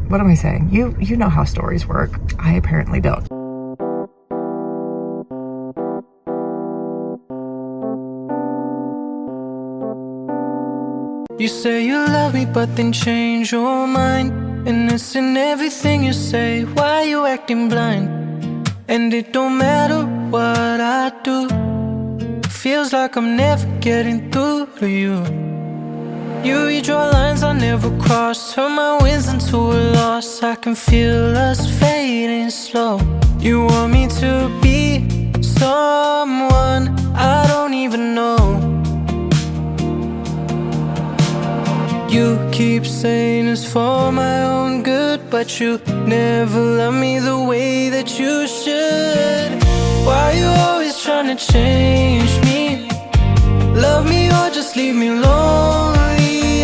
What am I saying? You know how stories work. I apparently don't. You say you love me, but then change your mind. And it's in everything you say. Why you acting blind? And it don't matter what I do. Feels like I'm never getting through to you. You read your lines I never cross. Turn my wins into a loss. I can feel us fading slow. You want me to be someone I don't even know. You keep saying it's for my own good, but you never love me the way that you should. Why you always trying to change me? Love me or just leave me lonely.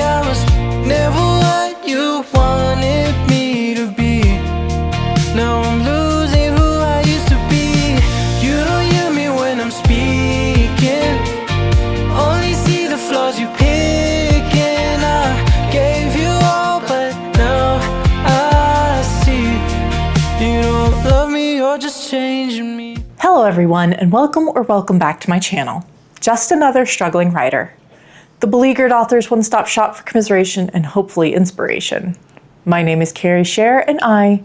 I was never what you wanted me to be. Now I'm losing who I used to be. You don't hear me when I'm speaking, only see the flaws you pick. Gave you all, but now I see you don't love me, you're just changing me. Hello everyone, and welcome back to my channel. Just another struggling writer. The beleaguered author's one-stop shop for commiseration and hopefully inspiration. My name is Carrie Scher, and I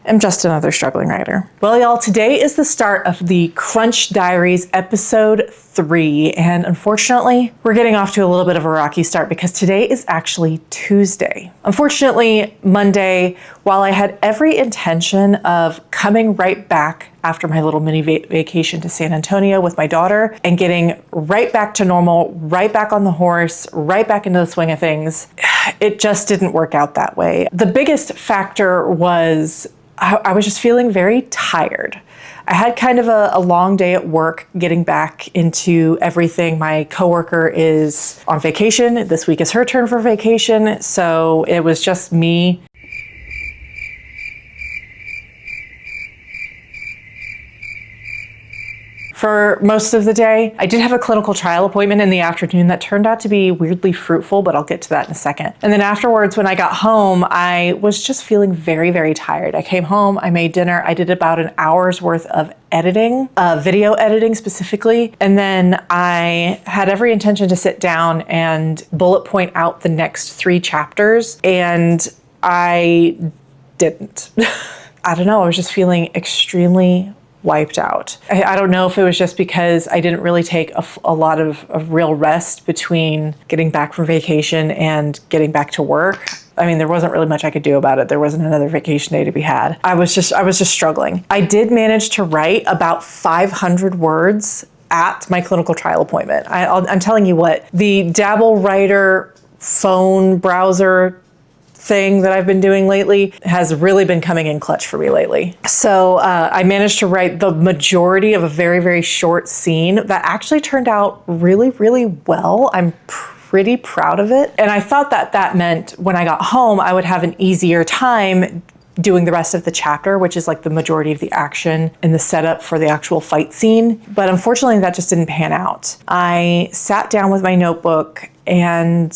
am just another struggling writer. Well, y'all, today is the start of the Crunch Diaries episode 3, and unfortunately, we're getting off to a little bit of a rocky start because today is actually Tuesday. Unfortunately, Monday, while I had every intention of coming right back after my little mini vacation to San Antonio with my daughter and getting right back to normal, right back on the horse, right back into the swing of things, it just didn't work out that way. The biggest factor was I was just feeling very tired. I had kind of a long day at work getting back into everything. My coworker is on vacation. This week is her turn for vacation. So it was just me. For most of the day. I did have a clinical trial appointment in the afternoon that turned out to be weirdly fruitful, but I'll get to that in a second. And then afterwards, when I got home, I was just feeling very, very tired. I came home, I made dinner, I did about an hour's worth of editing, video editing specifically. And then I had every intention to sit down and bullet point out the next 3 chapters, and I didn't. I don't know, I was just feeling extremely wiped out. I don't know if it was just because I didn't really take a lot of real rest between getting back from vacation and getting back to work. I mean, there wasn't really much I could do about it. There wasn't another vacation day to be had. I was just struggling. I did manage to write about 500 words at my clinical trial appointment. I'm telling you what, the Dabble Writer phone browser thing that I've been doing lately has really been coming in clutch for me lately. So I managed to write the majority of a very, very short scene that actually turned out really, really well. I'm pretty proud of it. And I thought that meant when I got home, I would have an easier time doing the rest of the chapter, which is like the majority of the action and the setup for the actual fight scene. But unfortunately, that just didn't pan out. I sat down with my notebook and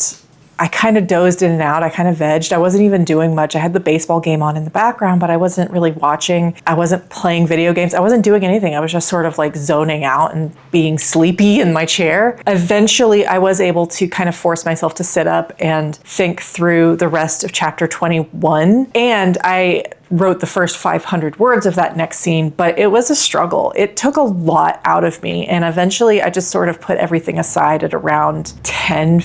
I kind of dozed in and out. I kind of vegged. I wasn't even doing much. I had the baseball game on in the background, but I wasn't really watching. I wasn't playing video games. I wasn't doing anything. I was just sort of like zoning out and being sleepy in my chair. Eventually, I was able to kind of force myself to sit up and think through the rest of chapter 21. And I wrote the first 500 words of that next scene, but it was a struggle. It took a lot out of me. And eventually I just sort of put everything aside at around 10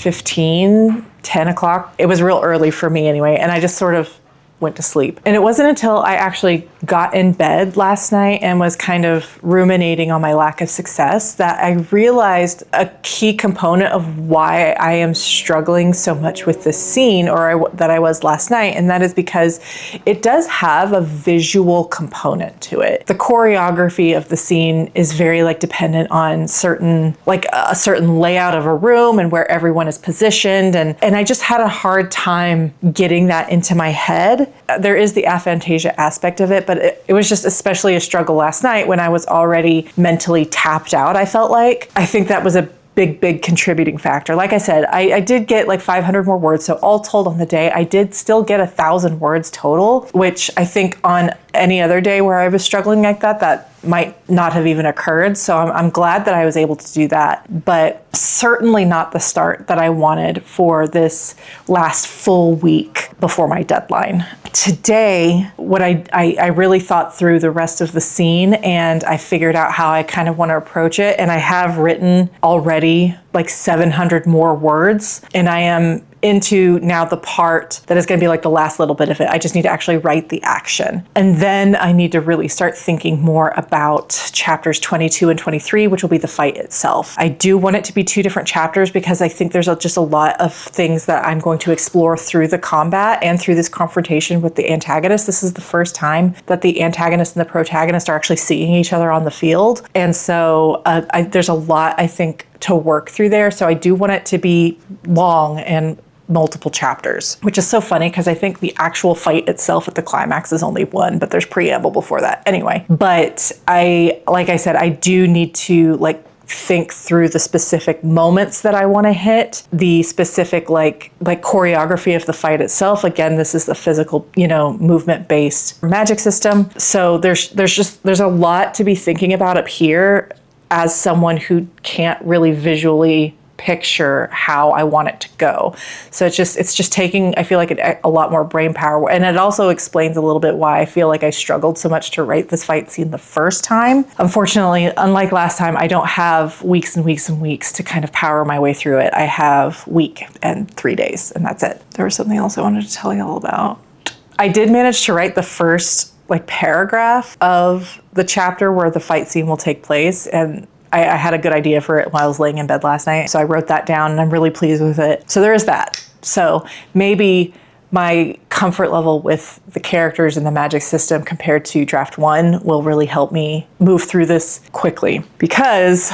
o'clock. It was real early for me anyway. And I just sort of went to sleep. And it wasn't until I actually got in bed last night and was kind of ruminating on my lack of success that I realized a key component of why I am struggling so much with this scene, that I was last night, and that is because it does have a visual component to it. The choreography of the scene is very dependent on a certain layout of a room and where everyone is positioned, and I just had a hard time getting that into my head. There is the aphantasia aspect of it, but it was just especially a struggle last night when I was already mentally tapped out, I felt like. I think that was a big contributing factor. Like I said, I did get like 500 more words. So all told on the day, I did still get 1,000 words total, which I think on any other day where I was struggling like that, that might not have even occurred. So I'm glad that I was able to do that, but certainly not the start that I wanted for this last full week before my deadline. Today, what I really thought through the rest of the scene, and I figured out how I kind of want to approach it. And I have written already like 700 more words, and I am into now the part that is going to be like the last little bit of it. I just need to actually write the action. And then I need to really start thinking more about chapters 22 and 23, which will be the fight itself. I do want it to be 2 different chapters because I think there's just a lot of things that I'm going to explore through the combat and through this confrontation with the antagonist. This is the first time that the antagonist and the protagonist are actually seeing each other on the field. And so there's a lot, I think, to work through there. So I do want it to be long and multiple chapters, which is so funny because I think the actual fight itself at the climax is only 1, but there's preamble before that anyway. But like I said, I do need to like think through the specific moments that I want to hit, the specific like choreography of the fight itself. Again, this is the physical, movement based magic system. So there's a lot to be thinking about up here as someone who can't really visually picture how I want it to go. So it's just taking, I feel like a lot more brain power. And it also explains a little bit why I feel like I struggled so much to write this fight scene the first time. Unfortunately, unlike last time, I don't have weeks and weeks and weeks to kind of power my way through it. I have week and 3 days, and that's it. There was something else I wanted to tell you all about. I did manage to write the first paragraph of the chapter where the fight scene will take place, and I had a good idea for it while I was laying in bed last night. So I wrote that down and I'm really pleased with it. So there is that. So maybe my comfort level with the characters in the magic system compared to draft 1 will really help me move through this quickly, because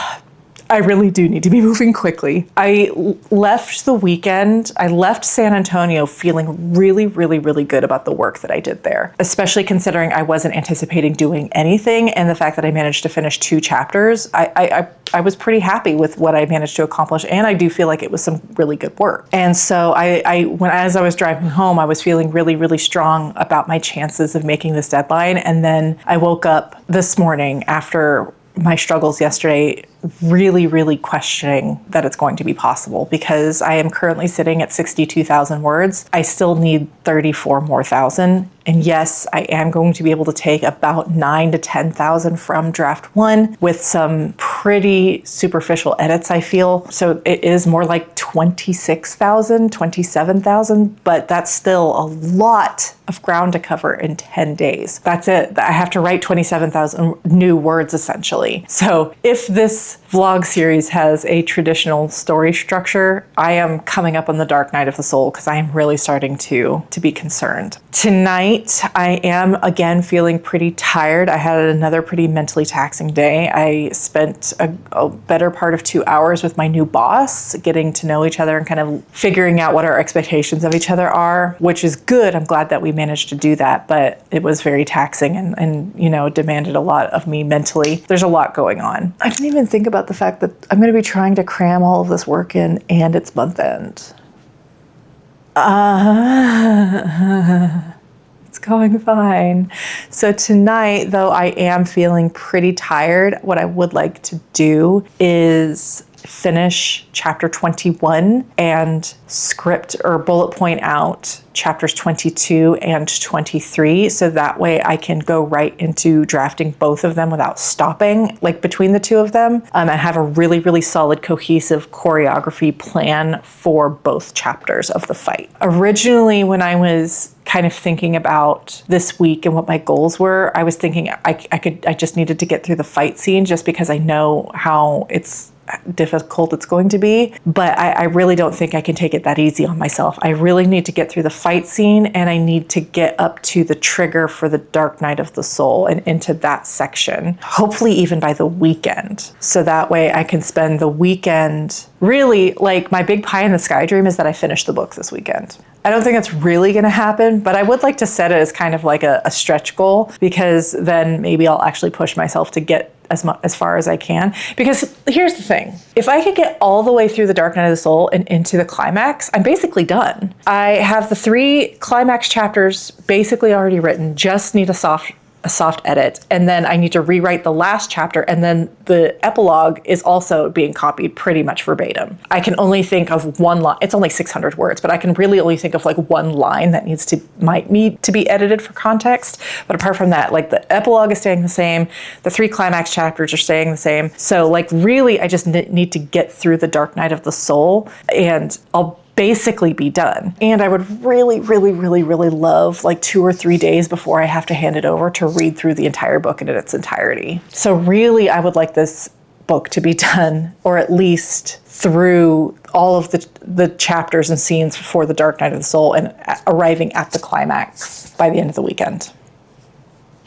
I really do need to be moving quickly. I left San Antonio feeling really, really, really good about the work that I did there, especially considering I wasn't anticipating doing anything, and the fact that I managed to finish 2 chapters. I was pretty happy with what I managed to accomplish, and I do feel like it was some really good work. And so as I was driving home, I was feeling really, really strong about my chances of making this deadline. And then I woke up this morning after my struggles yesterday, really, really questioning that it's going to be possible, because I am currently sitting at 62,000 words. I still need 34 more thousand. And yes, I am going to be able to take about 9,000 to 10,000 from draft 1 with some pretty superficial edits, I feel. So it is more like 26,000, 27,000, but that's still a lot of ground to cover in 10 days. That's it. I have to write 27,000 new words essentially. So if this vlog series has a traditional story structure, I am coming up on the dark night of the soul, because I am really starting to be concerned. Tonight, I am again feeling pretty tired. I had another pretty mentally taxing day. I spent a better part of 2 hours with my new boss, getting to know each other and kind of figuring out what our expectations of each other are, which is good. I'm glad that we managed to do that, but it was very taxing and demanded a lot of me mentally. There's a lot going on. I didn't even think about the fact that I'm going to be trying to cram all of this work in, and it's month end. It's going fine. So tonight, though I am feeling pretty tired, what I would like to do is finish chapter 21 and script or bullet point out chapters 22 and 23. So that way I can go right into drafting both of them without stopping, like between the 2 of them. And have a really, really solid cohesive choreography plan for both chapters of the fight. Originally, when I was kind of thinking about this week and what my goals were, I was thinking I just needed to get through the fight scene, just because I know how difficult it's going to be, but I really don't think I can take it that easy on myself. I really need to get through the fight scene, and I need to get up to the trigger for the Dark Night of the Soul and into that section, hopefully even by the weekend. So that way I can spend the weekend, really, like my big pie in the sky dream is that I finish the book this weekend. I don't think it's really going to happen, but I would like to set it as kind of like a stretch goal, because then maybe I'll actually push myself to get as far as I can. Because here's the thing. If I could get all the way through the Dark Night of the Soul and into the climax, I'm basically done. I have the 3 climax chapters basically already written, just need a soft edit, and then I need to rewrite the last chapter, and then the epilogue is also being copied pretty much verbatim. I can only think of one line. It's only 600 words, but I can really only think of like one line that might need to be edited for context. But apart from that, like the epilogue is staying the same, the 3 climax chapters are staying the same. So like really, I just need to get through the Dark Night of the Soul, and I'll basically be done. And I would really, really, really, really love like 2 or 3 days before I have to hand it over to read through the entire book in its entirety. So really, I would like this book to be done, or at least through all of the chapters and scenes for the Dark Night of the Soul and arriving at the climax by the end of the weekend.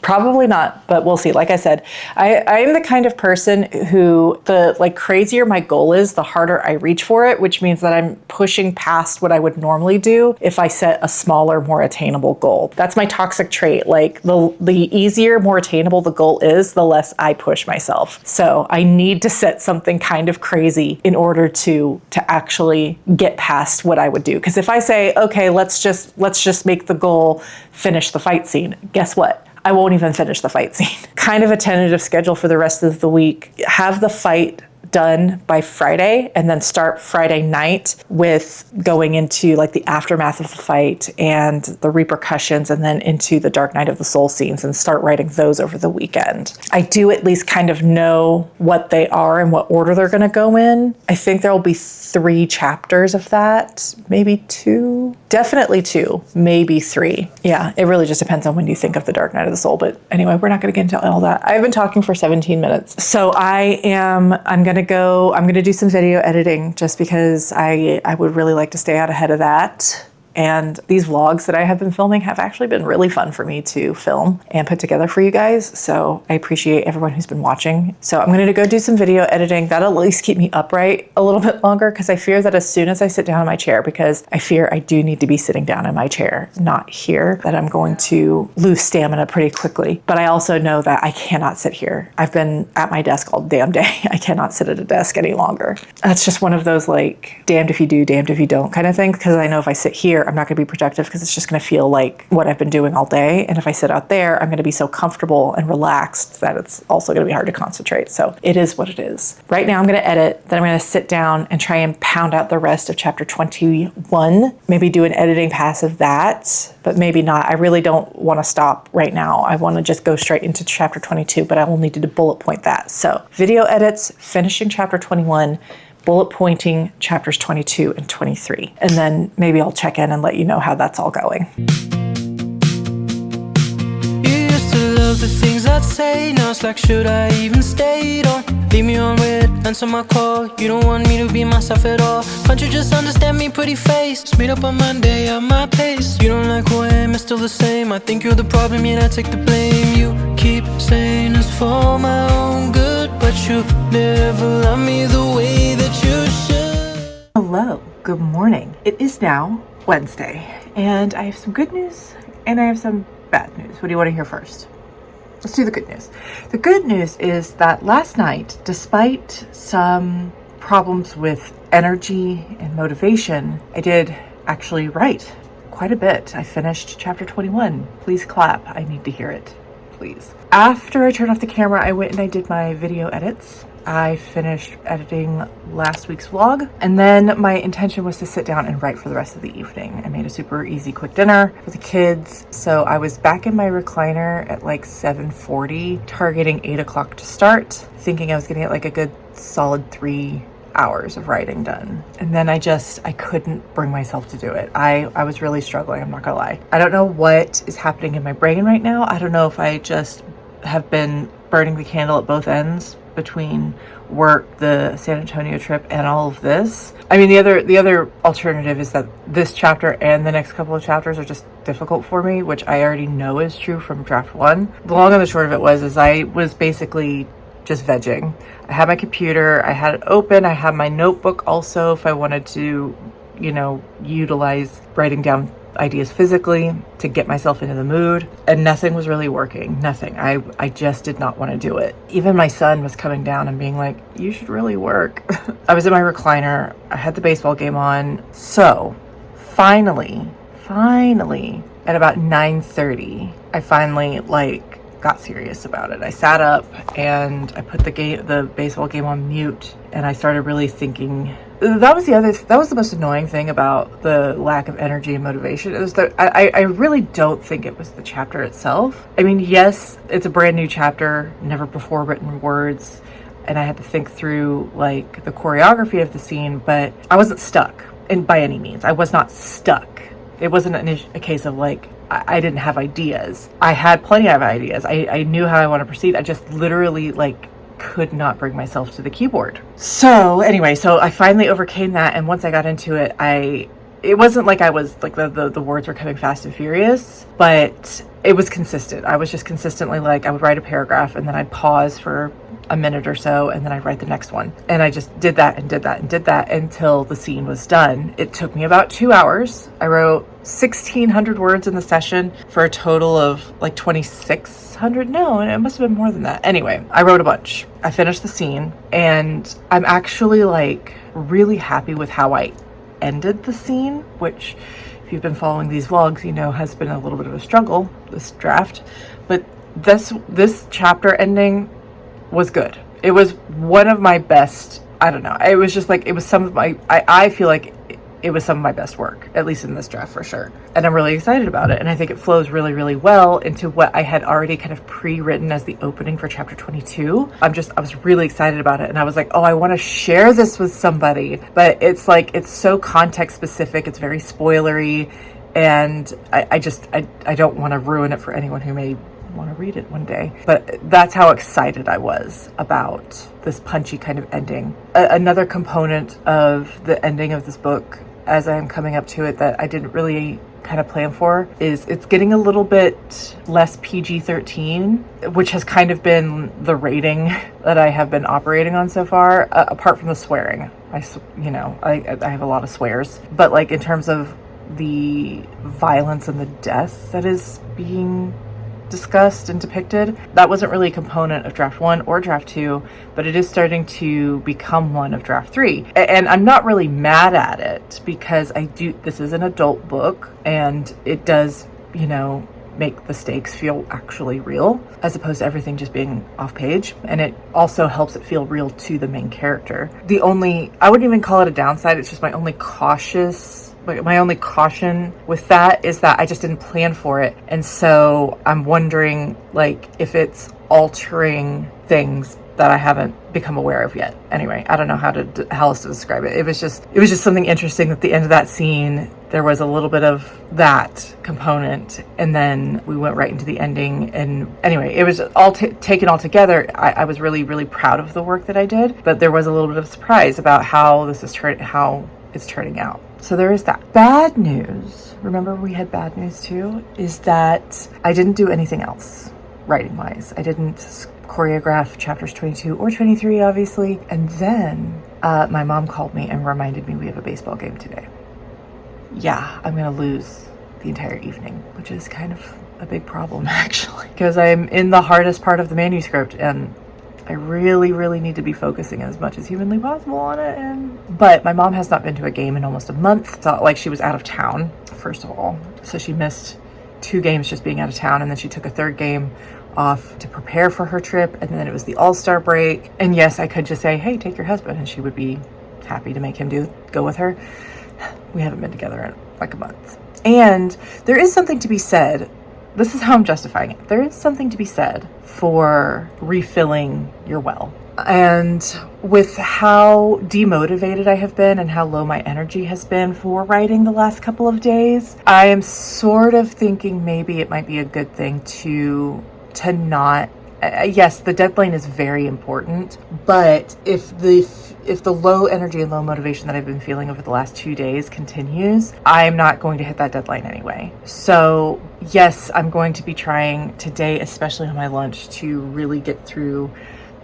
Probably not, but we'll see. Like I said, I am the kind of person who the like crazier my goal is, the harder I reach for it, which means that I'm pushing past what I would normally do if I set a smaller, more attainable goal. That's my toxic trait. Like the easier, more attainable the goal is, the less I push myself. So I need to set something kind of crazy in order to actually get past what I would do. Because if I say, okay, let's just make the goal finish the fight scene, guess what? I won't even finish the fight scene. Kind of a tentative schedule for the rest of the week. Have the fight done by Friday, and then start Friday night with going into like the aftermath of the fight and the repercussions, and then into the Dark Night of the Soul scenes, and start writing those over the weekend. I do at least kind of know what they are and what order they're going to go in. I think there will be 3 chapters of that, maybe 2, definitely 2, maybe 3. Yeah, it really just depends on when you think of the Dark Night of the Soul. But anyway, we're not going to get into all that. I've been talking for 17 minutes. So I'm going to do some video editing just because I would really like to stay out ahead of that. And these vlogs that I have been filming have actually been really fun for me to film and put together for you guys. So I appreciate everyone who's been watching. So I'm going to go do some video editing. That'll at least keep me upright a little bit longer, because I fear that as soon as I sit down in my chair, because I fear I do need to be sitting down in my chair, not here, that I'm going to lose stamina pretty quickly. But I also know that I cannot sit here. I've been at my desk all damn day. I cannot sit at a desk any longer. That's just one of those like damned if you do, damned if you don't kind of things, because I know if I sit here, I'm not going to be productive, because it's just going to feel like what I've been doing all day. And if I sit out there, I'm going to be so comfortable and relaxed that it's also going to be hard to concentrate. So it is what it is. Right now I'm going to edit, then I'm going to sit down and try and pound out the rest of chapter 21, maybe do an editing pass of that, but maybe not. I really don't want to stop right now. I want to just go straight into chapter 22, but I will need to bullet point that. So video edits, finishing chapter 21, bullet pointing chapters 22 and 23. And then maybe I'll check in and let you know how that's all going. You used to love the things I'd say. Now it's like, should I even stay? Don't leave me on red, answer my call. You don't want me to be myself at all. Can't you just understand me, pretty face? Just meet up on Monday at my pace. You don't like who I am, it's still the same. I think you're the problem, yet I take the blame. You keep saying it's for my own good, but you never love me the way that you should. Hello, good morning. It is now Wednesday, and I have some good news and I have some bad news. What do you want to hear first? Let's do the good news. The good news is that last night, despite some problems with energy and motivation, I did actually write quite a bit. I finished chapter 21. Please clap. I need to hear it, please. After I turned off the camera, I went and I did my video edits. I finished editing last week's vlog, and then my intention was to sit down and write for the rest of the evening. I made a super easy quick dinner for the kids, so I was back in my recliner at like 7:40, targeting 8 o'clock to start, thinking I was gonna get like a good solid 3 hours of writing done. And then I couldn't bring myself to do it. I was really struggling, I'm not gonna lie. I don't know what is happening in my brain right now. I don't know if I just have been burning the candle at both ends between work, the San Antonio trip, and all of this. I mean, the other alternative is that this chapter and the next couple of chapters are just difficult for me, which I already know is true from draft 1. The long and the short of it is I was basically just vegging. I had my computer, I had it open, I had my notebook also if I wanted to, utilize writing down ideas physically to get myself into the mood, and nothing was really working. Nothing. I just did not want to do it. Even my son was coming down and being like, you should really work. I was in my recliner. I had the baseball game on. So finally, at about 9:30, I finally got serious about it. I sat up and I put the baseball game on mute, and I started really thinking. That was the most annoying thing about the lack of energy and motivation. It was that I really don't think it was the chapter itself. I mean, yes, it's a brand new chapter, never before written words, and I had to think through the choreography of the scene, but I wasn't stuck. And by any means, I was not stuck. It wasn't a case of I didn't have ideas. I had plenty of ideas. I knew how I want to proceed. I just literally could not bring myself to the keyboard. So anyway, I finally overcame that, and once I got into it, it wasn't like I was the words were coming fast and furious, but it was consistent. I was just consistently I would write a paragraph and then I'd pause for a minute or so, and then I'd write the next one. And I just did that until the scene was done. It took me about 2 hours. I wrote 1,600 words in the session for a total of 2,600. No, it must have been more than that. Anyway, I wrote a bunch. I finished the scene, and I'm actually really happy with how I ended the scene, which if you've been following these vlogs, has been a little bit of a struggle, this draft. But this chapter ending was good. It was one of my best. I don't know. It was just it was some of my, I feel like it was some of my best work, at least in this draft for sure. And I'm really excited about it. And I think it flows really, really well into what I had already kind of pre-written as the opening for chapter 22. I was really excited about it. And I was like, oh, I want to share this with somebody. But it's it's so context specific. It's very spoilery. And I don't want to ruin it for anyone who may want to read it one day. But that's how excited I was about this punchy kind of ending. Another component of the ending of this book, as I'm coming up to it, that I didn't really kind of plan for, is it's getting a little bit less PG-13, which has kind of been the rating that I have been operating on so far, apart from the swearing. I have a lot of swears, but in terms of the violence and the death that is being discussed and depicted, that wasn't really a component of draft 1 or draft 2, but it is starting to become one of draft 3. And I'm not really mad at it, because this is an adult book, and it does, make the stakes feel actually real, as opposed to everything just being off page. And it also helps it feel real to the main character. I wouldn't even call it a downside, it's just my only caution with that is that I just didn't plan for it. And so I'm wondering if it's altering things that I haven't become aware of yet. Anyway, I don't know how else to describe it. It was just something interesting at the end of that scene. There was a little bit of that component, and then we went right into the ending. And anyway, it was all taken all together. I was really, really proud of the work that I did, but there was a little bit of surprise about how it's turning out. So there is that. Bad news, remember we had bad news too, is that I didn't do anything else writing-wise. I didn't choreograph chapters 22 or 23, obviously. And then my mom called me and reminded me we have a baseball game today. Yeah, I'm going to lose the entire evening, which is kind of a big problem, actually, because I'm in the hardest part of the manuscript, and I really, really need to be focusing as much as humanly possible on it. But my mom has not been to a game in almost a month. It's not like she was out of town, first of all. So she missed 2 games just being out of town, and then she took a 3rd game off to prepare for her trip, and then it was the All-Star break. And yes, I could just say, hey, take your husband, and she would be happy to make him go with her. We haven't been together in a month. And there is something to be said. This is how I'm justifying it. There is something to be said for refilling your well. And with how demotivated I have been and how low my energy has been for writing the last couple of days, I am sort of thinking maybe it might be a good thing to not, yes, the deadline is very important, but if the low energy and low motivation that I've been feeling over the last 2 days continues, I'm not going to hit that deadline anyway. So yes, I'm going to be trying today, especially on my lunch, to really get through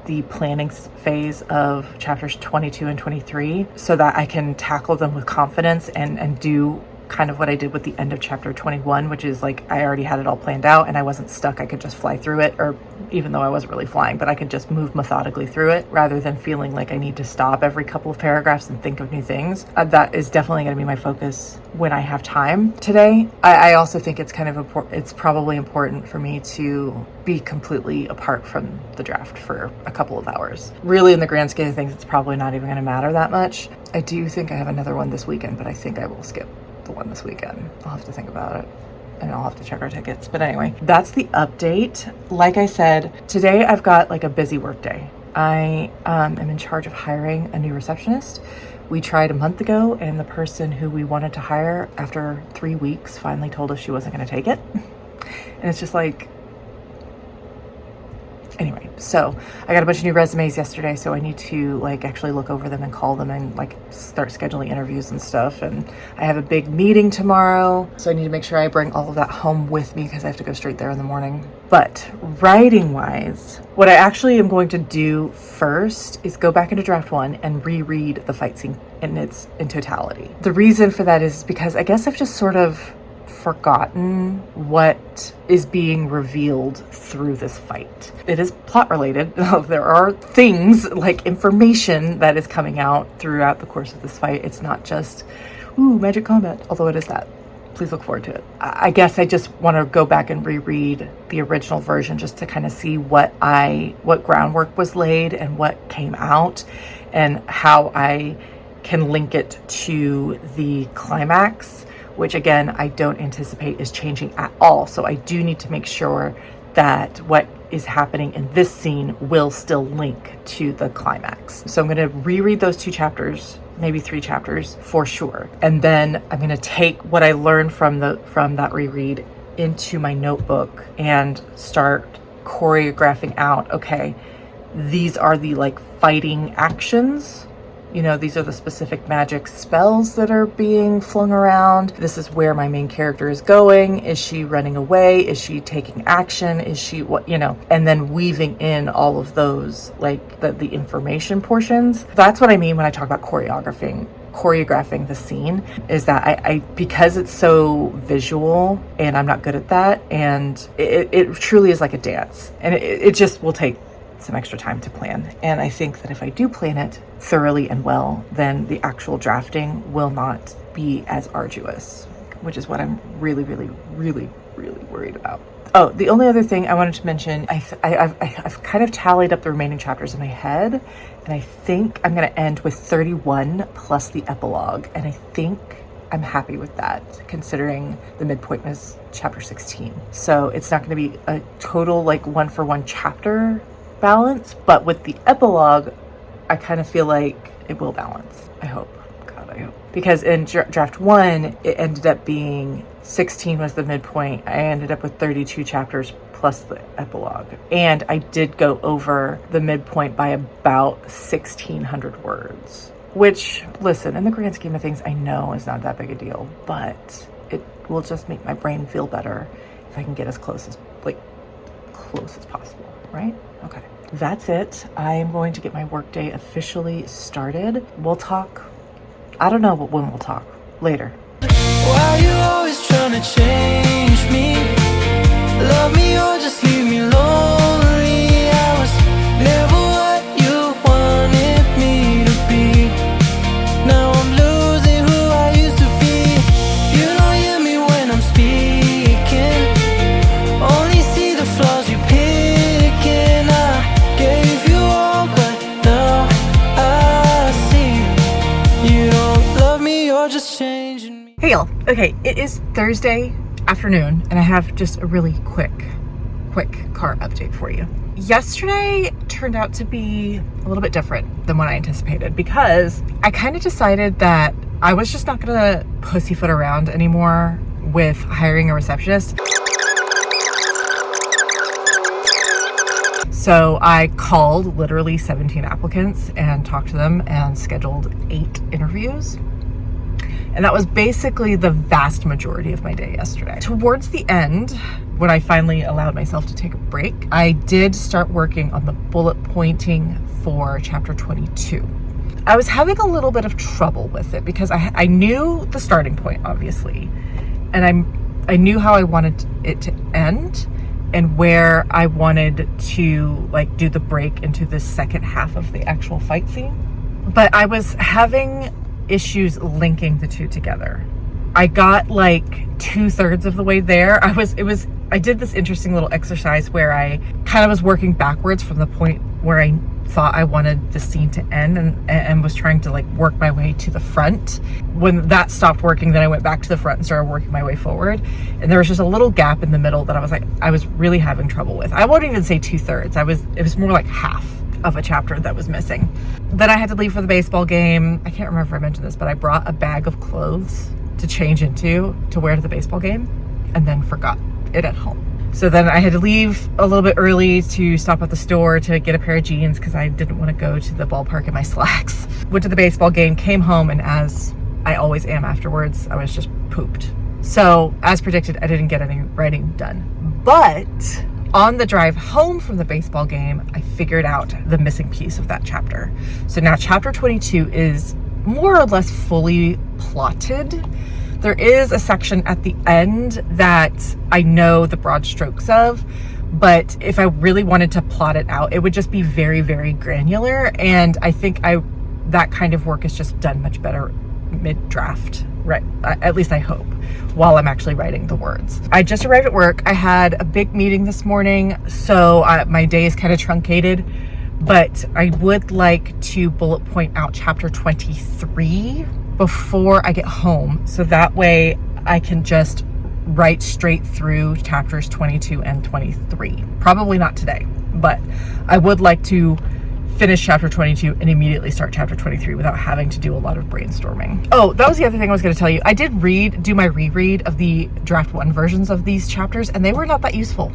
the planning phase of chapters 22 and 23 so that I can tackle them with confidence and do kind of what I did with the end of chapter 21, which is like I already had it all planned out and I wasn't stuck. I could just fly through it, or even though I wasn't really flying, but I could just move methodically through it rather than feeling like I need to stop every couple of paragraphs and think of new things. That is definitely going to be my focus when I have time today. I also think it's kind of important. It's probably important for me to be completely apart from the draft for a couple of hours. Really, in the grand scheme of things, it's probably not even going to matter that much. I do think I have another one this weekend, but I think I will skip the one this weekend. I'll have to think about it. And I'll have to check our tickets. But anyway, that's the update. Like I said, today I've got like a busy work day. I am in charge of hiring a new receptionist. We tried a month ago, and the person who we wanted to hire after 3 weeks finally told us she wasn't going to take it. And it's just like, anyway, so I got a bunch of new resumes yesterday, so I need to like actually look over them and call them and like start scheduling interviews and stuff. And I have a big meeting tomorrow, so I need to make sure I bring all of that home with me because I have to go straight there in the morning. But writing wise, what I actually am going to do first is go back into draft 1 and reread the fight scene in totality. The reason for that is because I guess I've just sort of forgotten what is being revealed through this fight. It is plot related. There are things like information that is coming out throughout the course of this fight. It's not just, ooh, magic combat, although it is that. Please look forward to it. I guess I just want to go back and reread the original version just to kind of see what groundwork was laid and what came out and how I can link it to the climax, which again, I don't anticipate is changing at all. So I do need to make sure that what is happening in this scene will still link to the climax. So I'm going to reread those 2 chapters, maybe 3 chapters for sure. And then I'm going to take what I learned from that reread into my notebook and start choreographing out, okay, these are the like fighting actions. You know, these are the specific magic spells that are being flung around. This is where my main character is going. Is she running away? Is she taking action? Is she what, you know, and then weaving in all of those, like the information portions. That's what I mean when I talk about choreographing the scene, is that I because it's so visual and I'm not good at that, and it truly is like a dance, and it just will take some extra time to plan. And I think that if I do plan it thoroughly and well, then the actual drafting will not be as arduous, which is what I'm really, really, really, really worried about. Oh, the only other thing I wanted to mention, I've kind of tallied up the remaining chapters in my head, and I think I'm going to end with 31 plus the epilogue. And I think I'm happy with that, considering the midpoint was chapter 16. So it's not going to be a total like 1-for-1 chapter balance, but with the epilogue, I kind of feel like it will balance. I hope. God, I hope. Because in draft 1, it ended up being 16 was the midpoint. I ended up with 32 chapters plus the epilogue. And I did go over the midpoint by about 1,600 words. Which, listen, in the grand scheme of things, I know is not that big a deal, but it will just make my brain feel better if I can get as close as possible, right? Okay, that's it. I am going to get my workday officially started. We'll talk, I don't know when we'll talk, later. Why you always trying to change me? Love me or just leave me lonely. I was never what you wanted me to be. Now I'm losing who I used to be. You don't hear me when I'm speaking, only see the flaws you picking. I gave you all, but now I see you don't love me, you're just changing me. Hey y'all, okay, it is Thursday afternoon and I have just a really quick car update for you. Yesterday turned out to be a little bit different than what I anticipated, because I kind of decided that I was just not gonna pussyfoot around anymore with hiring a receptionist. So I called literally 17 applicants and talked to them and scheduled 8 interviews. And that was basically the vast majority of my day yesterday. Towards the end, when I finally allowed myself to take a break, I did start working on the bullet pointing for chapter 22. I was having a little bit of trouble with it because I knew the starting point, obviously, and I knew how I wanted it to end and where I wanted to like do the break into the second half of the actual fight scene. But I was having issues linking the two together. I got like 2/3 of the way there. I did this interesting little exercise where I kind of was working backwards from the point where I thought I wanted the scene to end and was trying to like work my way to the front. When that stopped working, then I went back to the front and started working my way forward. And there was just a little gap in the middle that I was really having trouble with. I won't even say 2/3. It was more like half of a chapter that was missing. Then I had to leave for the baseball game. I can't remember if I mentioned this, but I brought a bag of clothes to change into to wear to the baseball game and then forgot it at home. So then I had to leave a little bit early to stop at the store to get a pair of jeans because I didn't want to go to the ballpark in my slacks. Went to the baseball game, came home, and as I always am afterwards, I was just pooped. So as predicted, I didn't get any writing done. But on the drive home from the baseball game, I figured out the missing piece of that chapter. So now chapter 22 is more or less fully plotted. There is a section at the end that I know the broad strokes of, but if I really wanted to plot it out, it would just be very, very granular. And I think that kind of work is just done much better mid-draft, right? At least I hope, while I'm actually writing the words. I just arrived at work. I had a big meeting this morning, so my day is kind of truncated, but I would like to bullet point out chapter 23 before I get home, so that way I can just write straight through chapters 22 and 23. Probably not today, but I would like to finish chapter 22 and immediately start chapter 23 without having to do a lot of brainstorming. Oh, that was the other thing I was going to tell you. I did do my reread of the draft 1 versions of these chapters, and they were not that useful.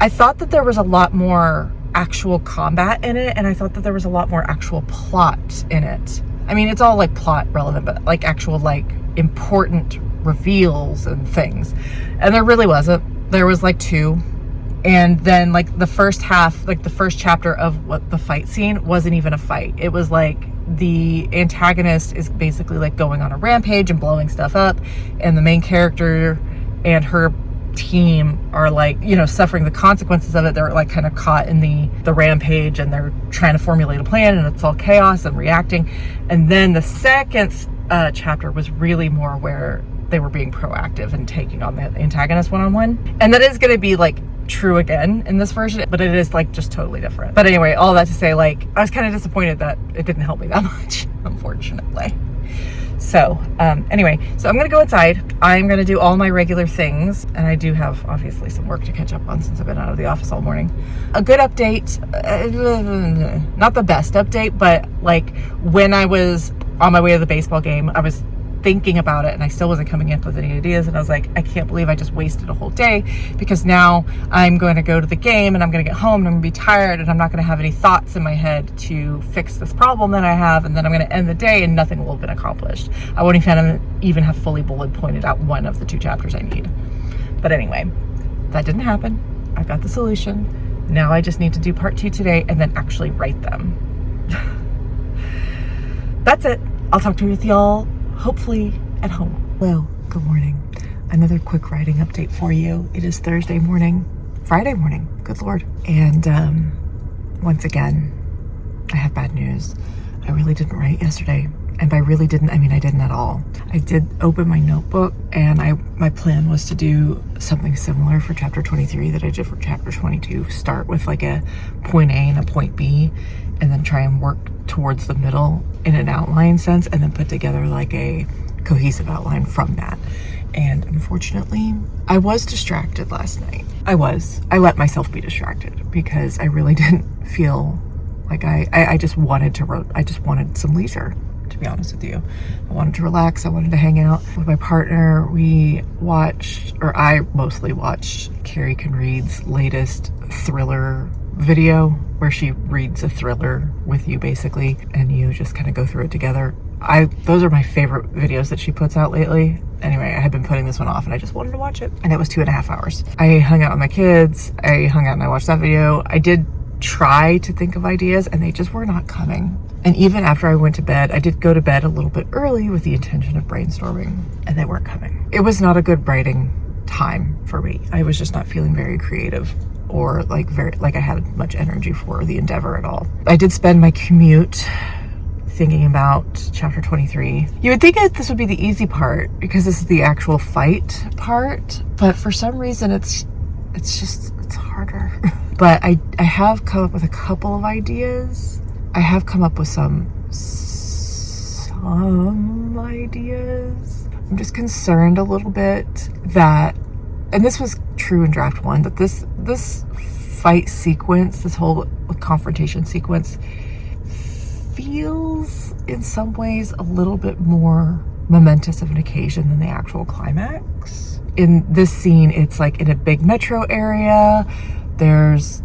I thought that there was a lot more actual combat in it, and I thought that there was a lot more actual plot in it. I mean, it's all like plot relevant, but like actual like important reveals and things. And there really wasn't. There was like 2. And then like the first half, like the first chapter of what the fight scene wasn't even a fight. It was like the antagonist is basically like going on a rampage and blowing stuff up. And the main character and her team are like, you know, suffering the consequences of it. They're like kind of caught in the rampage and they're trying to formulate a plan and it's all chaos and reacting. And then the second chapter was really more where they were being proactive and taking on the antagonist one-on-one. And that is going to be like true again in this version, but it is like just totally different. But anyway, all that to say, like, I was kind of disappointed that it didn't help me that much, unfortunately. So anyway, so I'm gonna go inside. I'm gonna do all my regular things, and I do have obviously some work to catch up on since I've been out of the office all morning. A good update, not the best update, but like when I was on my way to the baseball game, I was thinking about it and I still wasn't coming up with any ideas, and I was like, I can't believe I just wasted a whole day, because now I'm going to go to the game and I'm going to get home and I'm going to be tired and I'm not going to have any thoughts in my head to fix this problem that I have, and then I'm going to end the day and nothing will have been accomplished. I won't even have fully bullet pointed out one of the 2 chapters I need. But anyway, that didn't happen. I got the solution. Now I just need to do part 2 today and then actually write them. That's it. I'll talk to you with y'all hopefully at home. Well, good morning. Another quick writing update for you. It is Friday morning, good Lord. And once again, I have bad news. I really didn't write yesterday. And by really didn't, I mean I didn't at all. I did open my notebook, and my plan was to do something similar for chapter 23 that I did for chapter 22. Start with like a point A and a point B, and then try and work towards the middle in an outline sense, and then put together like a cohesive outline from that. And unfortunately, I was distracted last night. I let myself be distracted because I really didn't feel like I just wanted some leisure, to be honest with you. I wanted to relax. I wanted to hang out with my partner. I mostly watched Carrie Can Read's latest thriller video, where she reads a thriller with you basically, and you just kind of go through it together. Those are my favorite videos that she puts out lately. Anyway, I had been putting this one off and I just wanted to watch it, and it was 2.5 hours. I hung out with my kids. I hung out and I watched that video. I did try to think of ideas and they just were not coming. And even after I went to bed, I did go to bed a little bit early with the intention of brainstorming, and they weren't coming. It was not a good writing time for me. I was just not feeling very creative or like I had much energy for the endeavor at all. I did spend my commute thinking about chapter 23. You would think that this would be the easy part because this is the actual fight part, but for some reason it's harder. But I have come up with a couple of ideas. I have come up with some ideas. I'm just concerned a little bit that, and this was true in draft 1, that this fight sequence, this whole confrontation sequence, feels in some ways a little bit more momentous of an occasion than the actual climax. In this scene, it's like in a big metro area. It's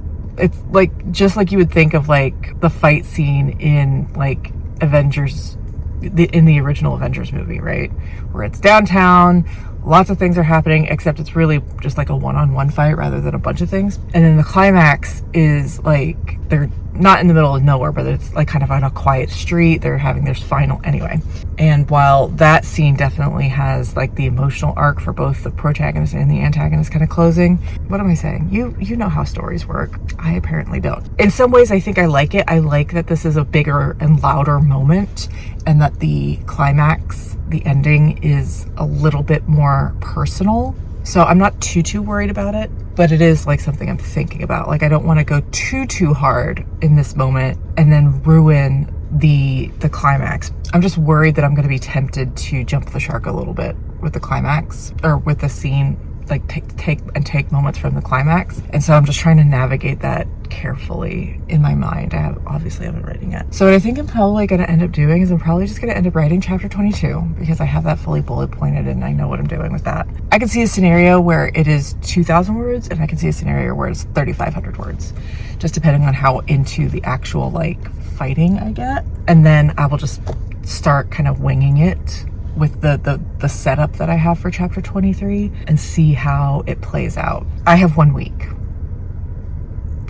like just like you would think of like the fight scene in like Avengers, in the original Avengers movie, right? Where it's downtown, lots of things are happening, except it's really just like a one-on-one fight rather than a bunch of things. And then the climax is like they're not in the middle of nowhere, but it's like kind of on a quiet street. They're having their final anyway. And while that scene definitely has like the emotional arc for both the protagonist and the antagonist kind of closing, what am I saying? You know how stories work. I apparently don't. In some ways, I think I like it. I like that this is a bigger and louder moment, and that the climax, the ending, is a little bit more personal. So I'm not too worried about it, but it is like something I'm thinking about. Like I don't want to go too hard in this moment and then ruin the climax. I'm just worried that I'm going to be tempted to jump the shark a little bit with the climax, or with the scene, like take moments from the climax. And so I'm just trying to navigate that carefully in my mind. I obviously haven't written yet. So what I think I'm probably going to end up doing is I'm probably just going to end up writing chapter 22, because I have that fully bullet pointed and I know what I'm doing with that. I can see a scenario where it is 2,000 words, and I can see a scenario where it's 3,500 words, just depending on how into the actual like fighting I get. And then I will just start kind of winging it with the setup that I have for chapter 23 and see how it plays out. I have 1 week,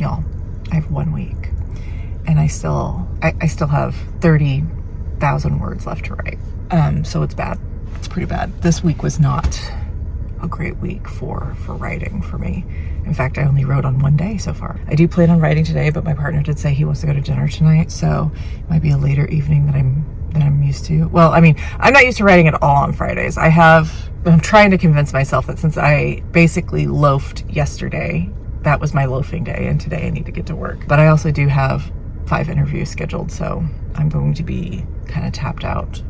y'all. I have 1 week, and I still have 30,000 words left to write. So it's bad. It's pretty bad. This week was not a great week for writing for me. In fact, I only wrote on 1 day so far. I do plan on writing today, but my partner did say he wants to go to dinner tonight, so it might be a later evening than I'm used to. Well, I mean, I'm not used to writing at all on Fridays. I'm trying to convince myself that since I basically loafed yesterday, that was my loafing day, and today I need to get to work. But I also do have 5 interviews scheduled, so I'm going to be kind of tapped out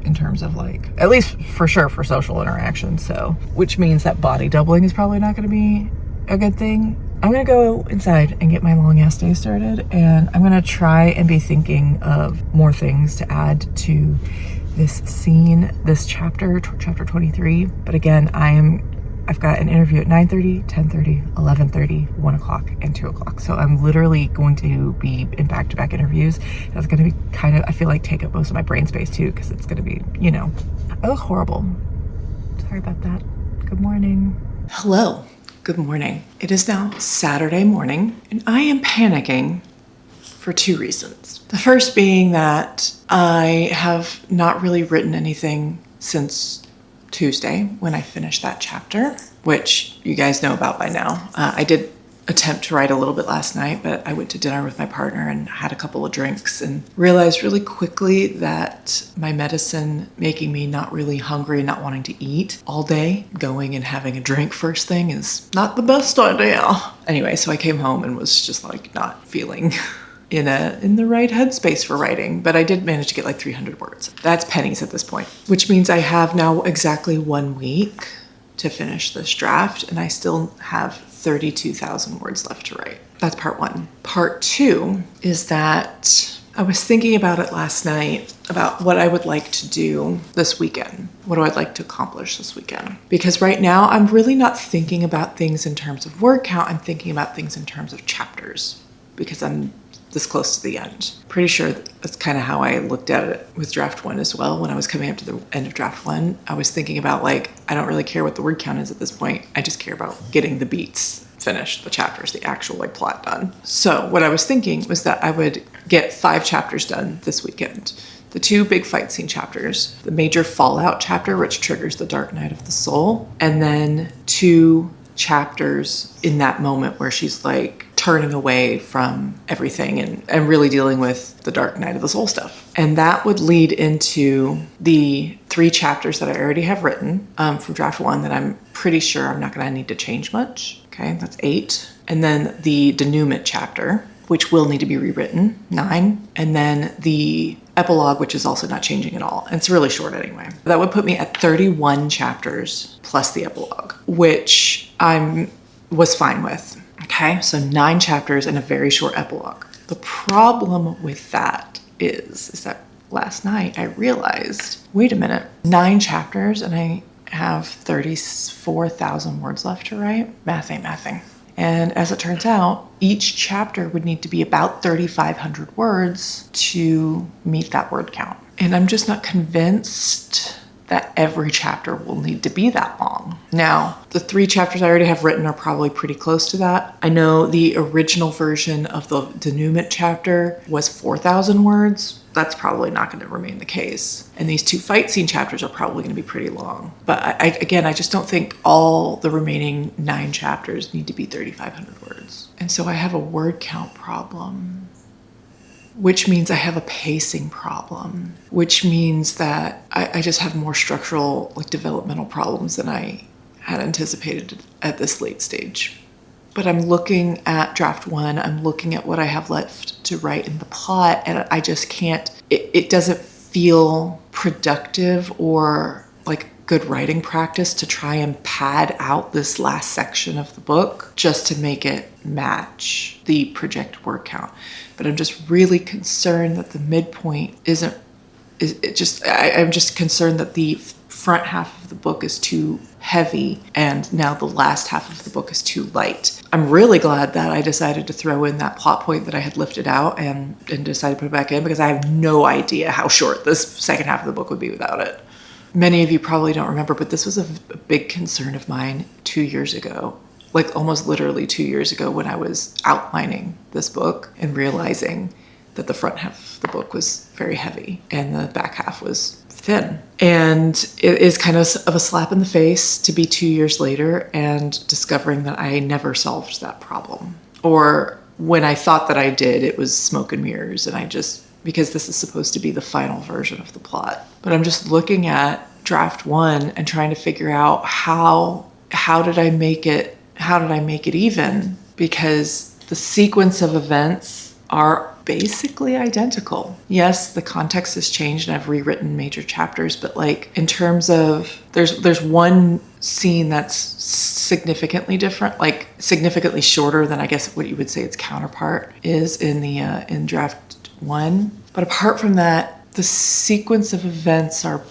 in terms of like, at least for sure for social interaction. So, which means that body doubling is probably not going to be a good thing. I'm going to go inside and get my long ass day started, and I'm going to try and be thinking of more things to add to this scene, this chapter 23. But again, I've got an interview at 9:30, 10:30, 11:30, 1 o'clock, and 2 o'clock. So I'm literally going to be in back-to-back interviews. That's going to be kind of, I feel like, take up most of my brain space too, because it's going to be, I look horrible. Sorry about that. Good morning. Hello. Good morning. It is now Saturday morning, and I am panicking for 2 reasons. The first being that I have not really written anything since Tuesday when I finished that chapter, which you guys know about by now. I did attempt to write a little bit last night, but I went to dinner with my partner and had a couple of drinks and realized really quickly that my medicine making me not really hungry and not wanting to eat all day, going and having a drink first thing is not the best idea. Anyway, so I came home and was just like not feeling in the right headspace for writing, but I did manage to get like 300 words. That's pennies at this point, which means I have now exactly 1 week to finish this draft, and I still have 32,000 words left to write. That's part 1. Part 2 is that I was thinking about it last night, about what I would like to do this weekend. What do I like to accomplish this weekend? Because right now I'm really not thinking about things in terms of word count. I'm thinking about things in terms of chapters, because I'm this close to the end. Pretty sure that's kind of how I looked at it with draft 1 as well. When I was coming up to the end of draft 1, I was thinking about like, I don't really care what the word count is at this point. I just care about getting the beats finish the chapters, the actual like plot done. So what I was thinking was that I would get 5 chapters done this weekend. The 2 big fight scene chapters, the major fallout chapter, which triggers the dark night of the soul, and then 2 chapters in that moment where she's like turning away from everything and really dealing with the dark night of the soul stuff. And that would lead into the 3 chapters that I already have written from draft 1 that I'm pretty sure I'm not going to need to change much. Okay, that's 8. And then the denouement chapter, which will need to be rewritten, 9. And then the epilogue, which is also not changing at all. And it's really short anyway. That would put me at 31 chapters plus the epilogue, which I was fine with. Okay, so 9 chapters and a very short epilogue. The problem with that is that last night I realized, wait a minute, 9 chapters and I have 34,000 words left to write? Math ain't mathing. And as it turns out, each chapter would need to be about 3,500 words to meet that word count. And I'm just not convinced that every chapter will need to be that long. Now, the 3 chapters I already have written are probably pretty close to that. I know the original version of the denouement chapter was 4,000 words. That's probably not going to remain the case. And these 2 fight scene chapters are probably going to be pretty long. But I just don't think all the remaining 9 chapters need to be 3,500 words. And so I have a word count problem, which means I have a pacing problem, which means that I just have more structural, like developmental problems than I had anticipated at this late stage. But I'm looking at draft 1, I'm looking at what I have left to write in the plot, and I just can't, it doesn't feel productive or like good writing practice to try and pad out this last section of the book just to make it match the projected word count. But I'm just really concerned that the midpoint I'm just concerned that the front half of the book is too heavy and now the last half of the book is too light. I'm really glad that I decided to throw in that plot point that I had lifted out and decided to put it back in, because I have no idea how short this second half of the book would be without it. Many of you probably don't remember, but this was a big concern of mine 2 years ago, like almost literally 2 years ago, when I was outlining this book and realizing that the front half of the book was very heavy and the back half was thin. And it is kind of a slap in the face to be 2 years later and discovering that I never solved that problem. Or when I thought that I did, it was smoke and mirrors, and because this is supposed to be the final version of the plot. But I'm just looking at draft 1 and trying to figure out how did I make it even? Because the sequence of events are basically identical. Yes, the context has changed and I've rewritten major chapters, but like in terms of there's one scene that's significantly different, like significantly shorter than I guess what you would say its counterpart is in draft 1. But apart from that, the sequence of events are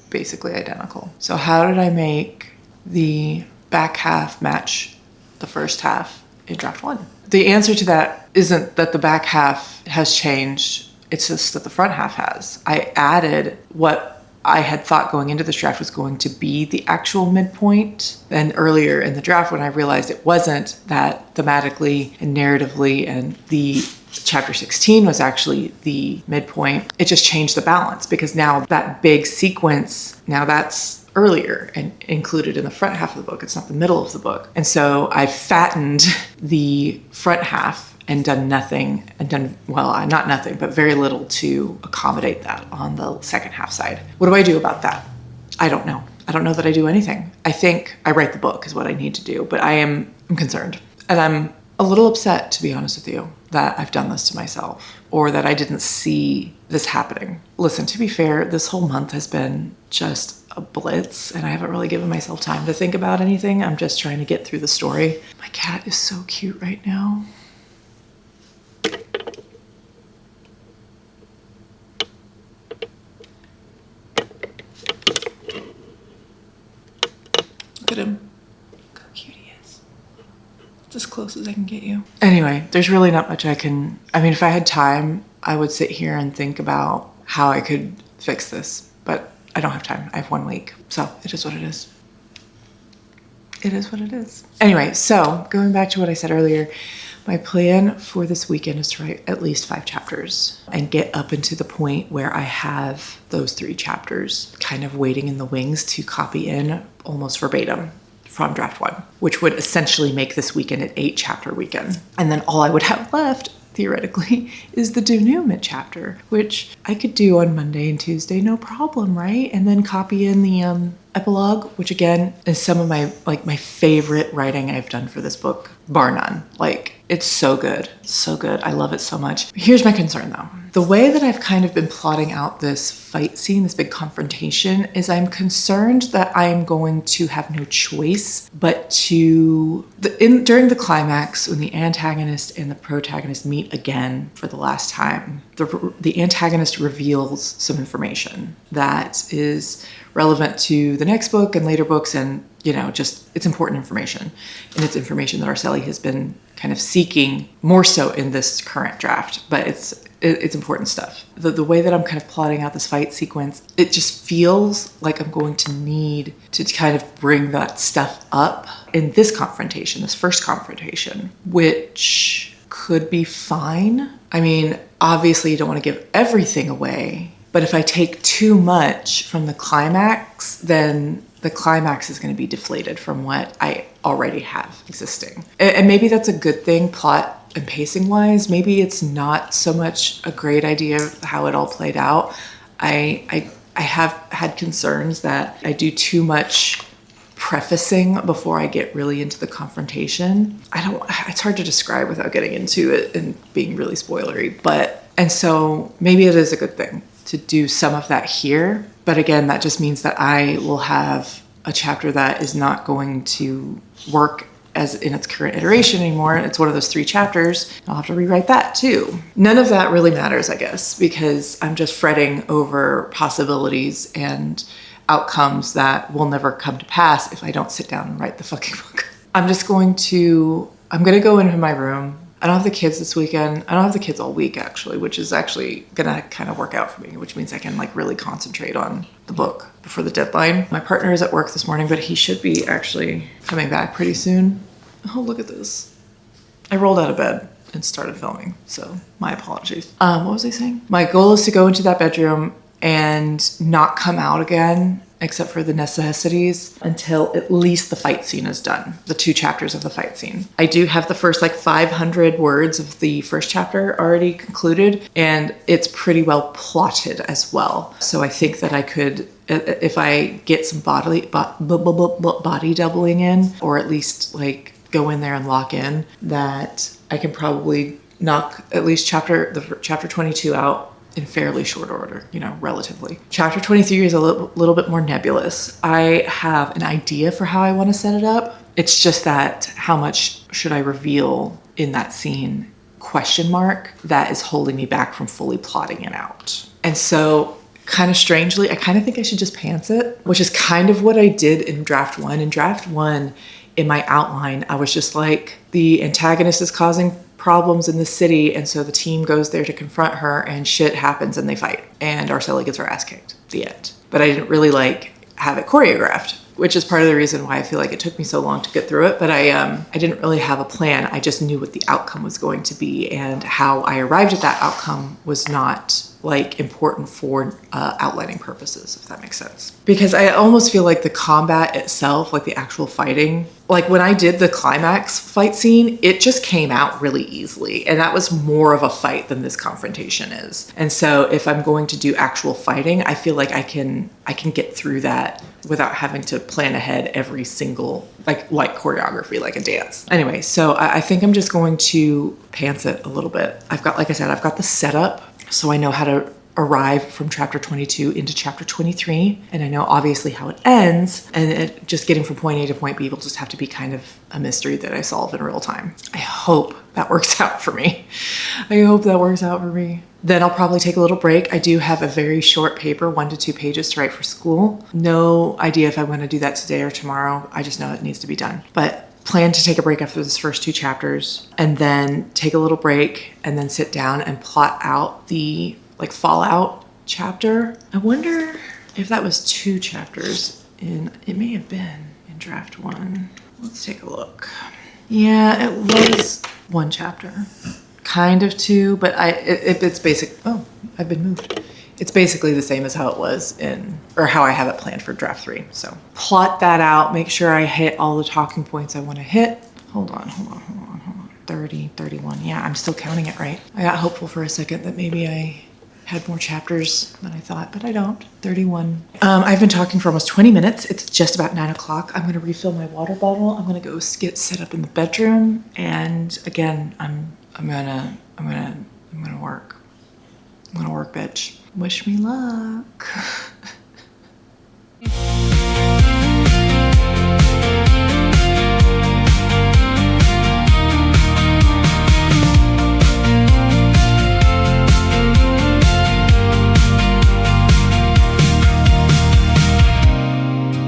basically identical. So how did I make the back half match the first half in draft 1? The answer to that isn't that the back half has changed. It's just that the front half has. I added what I had thought going into this draft was going to be the actual midpoint. And earlier in the draft, when I realized it wasn't, that thematically and narratively, and the chapter 16 was actually the midpoint, it just changed the balance, because now that big sequence, now that's earlier and included in the front half of the book. It's not the middle of the book. And so I fattened the front half and done nothing, not nothing, but very little to accommodate that on the second half side. What do I do about that? I don't know. I don't know that I do anything. I think I write the book is what I need to do, but I'm concerned. And I'm a little upset, to be honest with you, that I've done this to myself, or that I didn't see this happening. Listen, to be fair, this whole month has been just a blitz, and I haven't really given myself time to think about anything. I'm just trying to get through the story. My cat is so cute right now. Look at him. Look how cute he is. It's as close as I can get you. Anyway, there's really not much if I had time, I would sit here and think about how I could fix this, but I don't have time. I have 1 week, so it is what it is. it is what it is. Anyway, so going back to what I said earlier, my plan for this weekend is to write at least 5 chapters and get up into the point where I have those 3 chapters kind of waiting in the wings to copy in almost verbatim from draft 1, which would essentially make this weekend an 8-chapter weekend. And then all I would have left, theoretically, is the denouement chapter, which I could do on Monday and Tuesday, no problem, right? And then copy in the epilogue, which again is some of my favorite writing I've done for this book, bar none. Like, it's so good. It's so good. I love it so much. Here's my concern though. The way that I've kind of been plotting out this fight scene, this big confrontation, is I'm concerned that I'm going to have no choice but to, during the climax, when the antagonist and the protagonist meet again for the last time, the antagonist reveals some information that is relevant to the next book and later books, and just it's important information, and it's information that Arceli has been kind of seeking more so in this current draft, but it's important stuff. The way that I'm kind of plotting out this fight sequence, it just feels like I'm going to need to kind of bring that stuff up in this confrontation, this first confrontation, which could be fine. I mean, obviously you don't want to give everything away, but if I take too much from the climax, then the climax is going to be deflated from what I already have existing. And maybe that's a good thing, plot and pacing wise. Maybe it's not so much a great idea how it all played out. I have had concerns that I do too much prefacing before I get really into the confrontation. It's hard to describe without getting into it and being really spoilery, and so maybe it is a good thing to do some of that here. But again, that just means that I will have a chapter that is not going to work as in its current iteration anymore. It's one of those 3 chapters. I'll have to rewrite that too. None of that really matters, I guess, because I'm just fretting over possibilities and outcomes that will never come to pass if I don't sit down and write the fucking book. I'm going to go into my room. I don't have the kids this weekend. I don't have the kids all week, actually, which is actually gonna kind of work out for me, which means I can really concentrate on the book before the deadline. My partner is at work this morning, but he should be actually coming back pretty soon. Oh, look at this. I rolled out of bed and started filming, so my apologies. What was I saying? My goal is to go into that bedroom and not come out again, except for the necessities, until at least the fight scene is done, the 2 chapters of the fight scene. I do have the first 500 words of the first chapter already concluded, and it's pretty well plotted as well. So I think that I could, if I get some body doubling in, or at least go in there and lock in, that I can probably knock at least chapter 22 out in fairly short order, relatively. Chapter 23 is a little bit more nebulous. I have an idea for how I want to set it up. It's just that how much should I reveal in that scene? ? That is holding me back from fully plotting it out. And so kind of strangely, I kind of think I should just pants it, which is kind of what I did in draft 1. In draft 1, in my outline, I was just the antagonist is causing problems in the city, and so the team goes there to confront her, and shit happens and they fight, and Arceli gets her ass kicked. The end. But I didn't really have it choreographed, which is part of the reason why I feel like it took me so long to get through it. But I didn't really have a plan. I just knew what the outcome was going to be, and how I arrived at that outcome was not important for outlining purposes, if that makes sense. Because I almost feel like the combat itself, the actual fighting, when I did the climax fight scene, it just came out really easily, and that was more of a fight than this confrontation is. And so if I'm going to do actual fighting, I feel like I can get through that without having to plan ahead every single like choreography, like a dance. Anyway, so I think I'm just going to pants it a little bit. I've got the setup, so I know how to arrive from chapter 22 into chapter 23, and I know obviously how it ends, and just getting from point A to point B will just have to be kind of a mystery that I solve in real time. I hope that works out for me. Then I'll probably take a little break. I do have a very short paper, 1 to 2 pages to write for school. No idea if I'm going to do that today or tomorrow. I just know it needs to be done. But plan to take a break after this first 2 chapters, and then take a little break, and then sit down and plot out the Fallout chapter. I wonder if that was 2 chapters in, it may have been in draft 1. Let's take a look. Yeah, it was 1 chapter. Kind of 2, but it's basic. Oh, I've been moved. It's basically the same as how it was or how I have it planned for draft 3. So plot that out, make sure I hit all the talking points I want to hit. Hold on. 30, 31. Yeah, I'm still counting it right. I got hopeful for a second that maybe I had more chapters than I thought, but I don't. 31. I've been talking for almost 20 minutes. It's just about 9 o'clock. I'm going to refill my water bottle. I'm going to go get set up in the bedroom. And again, I'm gonna work. I'm gonna work, bitch. Wish me luck.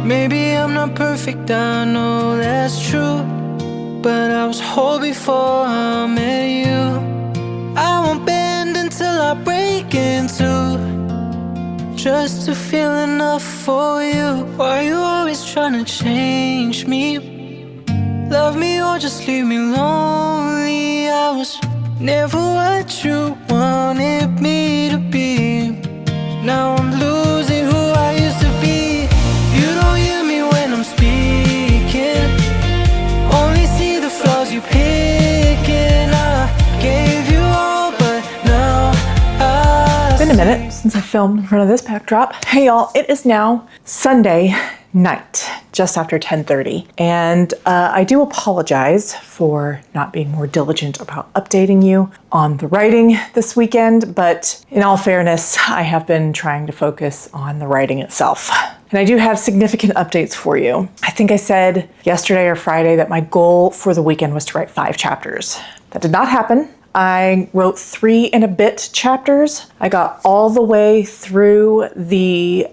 Maybe I'm not perfect, I know that's true, but I was whole before I met you. I won't bend until I break in two, just to feel enough for you. Why you always trying to change me? Love me or just leave me lonely. I was never what you wanted me to be. Now I'm losing who I used to be. You don't hear me when I'm speaking, only see the flaws you pick, and I gave you all, but now It's been a minute since I filmed in front of this backdrop. Hey y'all, it is now Sunday night, just after 10:30. And I do apologize for not being more diligent about updating you on the writing this weekend, but in all fairness, I have been trying to focus on the writing itself. And I do have significant updates for you. I think I said yesterday or Friday that my goal for the weekend was to write 5 chapters. That did not happen. I wrote 3 and a bit chapters. I got all the way through the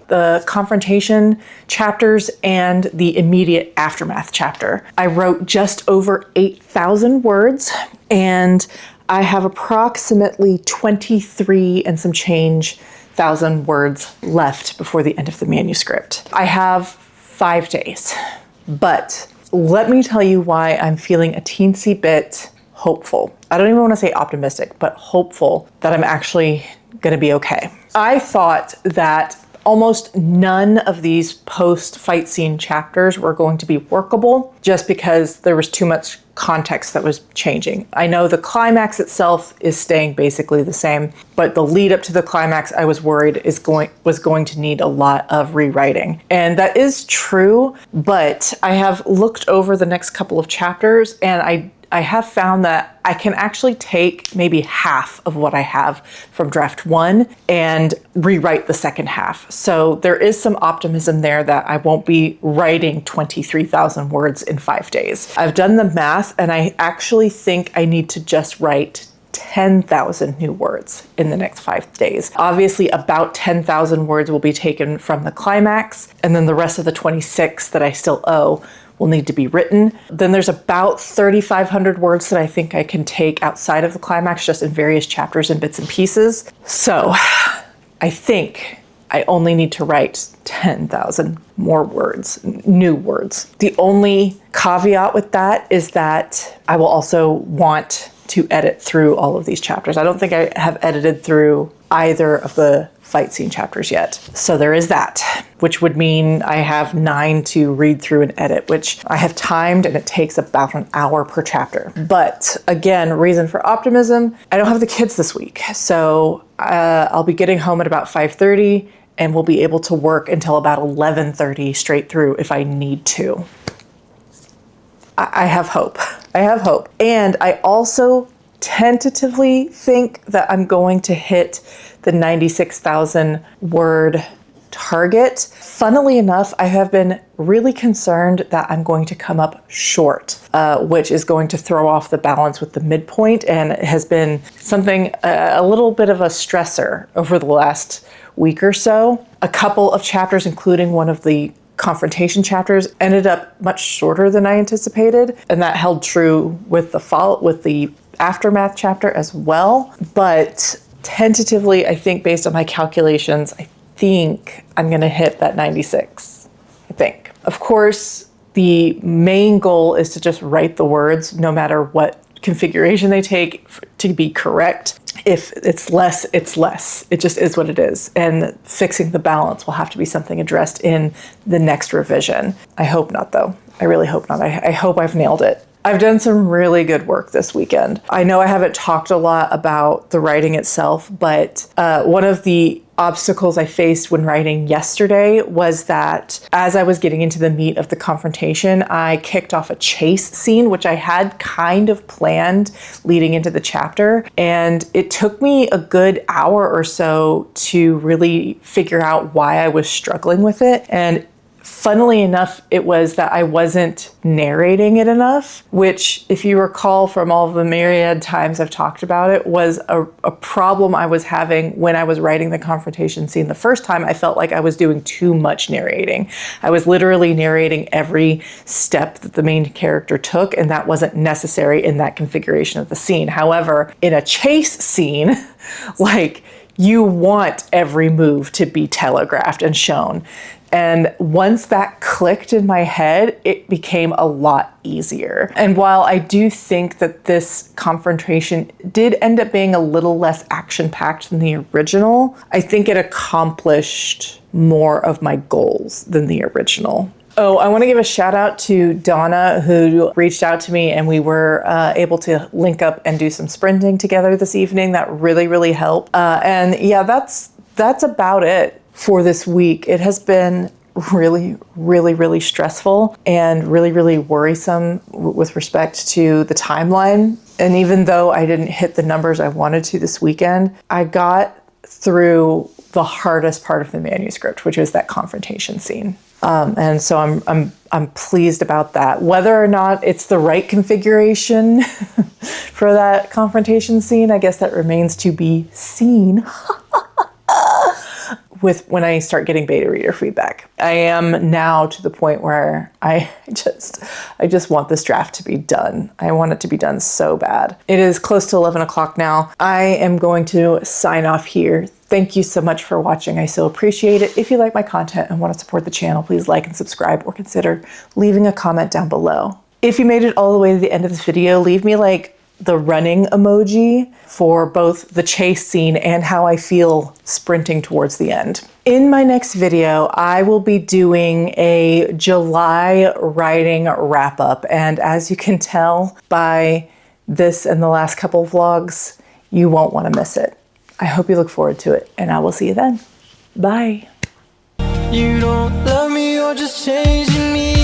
confrontation chapters and the immediate aftermath chapter. I wrote just over 8,000 words, and I have approximately 23 and some change thousand words left before the end of the manuscript. I have 5 days, but let me tell you why I'm feeling a teensy bit hopeful. I don't even want to say optimistic, but hopeful that I'm actually going to be okay. I thought that almost none of these post-fight scene chapters were going to be workable just because there was too much context that was changing. I know the climax itself is staying basically the same, but the lead up to the climax I was worried was going to need a lot of rewriting. And that is true, but I have looked over the next couple of chapters and I have found that I can actually take maybe half of what I have from draft 1 and rewrite the second half. So there is some optimism there that I won't be writing 23,000 words in 5 days. I've done the math and I actually think I need to just write 10,000 new words in the next 5 days. Obviously, about 10,000 words will be taken from the climax, and then the rest of the 26 that I still owe will need to be written. Then there's about 3,500 words that I think I can take outside of the climax, just in various chapters and bits and pieces. So I think I only need to write 10,000 more words, new words. The only caveat with that is that I will also want to edit through all of these chapters. I don't think I have edited through either of the fight scene chapters yet. So there is that, which would mean I have 9 to read through and edit, which I have timed, and it takes about an hour per chapter. But again, reason for optimism, I don't have the kids this week. So I'll be getting home at about 5:30 and we'll be able to work until about 11:30 straight through if I need to. I have hope. I have hope. And I also tentatively think that I'm going to hit the 96,000 word target. Funnily enough, I have been really concerned that I'm going to come up short, which is going to throw off the balance with the midpoint, and it has been something, a little bit of a stressor over the last week or so. A couple of chapters, including one of the confrontation chapters, ended up much shorter than I anticipated, and that held true with the aftermath chapter as well. But tentatively, I think based on my calculations, I think I'm gonna hit that 96, I think. Of course, The main goal is to just write the words, no matter what configuration they take, to be correct. If it's less, it's less. It just is what it is. And fixing the balance will have to be something addressed in the next revision. I hope not, though. I really hope not. I hope I've nailed it. I've done some really good work this weekend. I know I haven't talked a lot about the writing itself, but one of the obstacles I faced when writing yesterday was that as I was getting into the meat of the confrontation, I kicked off a chase scene, which I had kind of planned leading into the chapter. And it took me a good hour or so to really figure out why I was struggling with it. And funnily enough, it was that I wasn't narrating it enough, which, if you recall from all of the myriad times I've talked about it, was a problem I was having when I was writing the confrontation scene the first time. I felt like I was doing too much narrating. I was literally narrating every step that the main character took, and that wasn't necessary in that configuration of the scene. However, in a chase scene, like, you want every move to be telegraphed and shown. And once that clicked in my head, it became a lot easier. And while I do think that this confrontation did end up being a little less action-packed than the original, I think it accomplished more of my goals than the original. Oh, I want to give a shout out to Donna, who reached out to me, and we were able to link up and do some sprinting together this evening. That really, really helped. And yeah, that's about it for this week. It has been really, really, really stressful and really, really worrisome with respect to the timeline. And even though I didn't hit the numbers I wanted to this weekend, I got through the hardest part of the manuscript, which was that confrontation scene. And so I'm pleased about that. Whether or not it's the right configuration for that confrontation scene, I guess that remains to be seen. With when I start getting beta reader feedback. I am now to the point where I just want this draft to be done. I want it to be done so bad. It is close to 11 o'clock now. I am going to sign off here. Thank you so much for watching. I so appreciate it. If you like my content and want to support the channel, please like and subscribe, or consider leaving a comment down below. If you made it all the way to the end of this video, leave me like the running emoji for both the chase scene and how I feel sprinting towards the end. In my next video, I will be doing a July writing wrap up. And as you can tell by this and the last couple of vlogs, you won't want to miss it. I hope you look forward to it, and I will see you then. Bye. You don't love me, you're just changing me.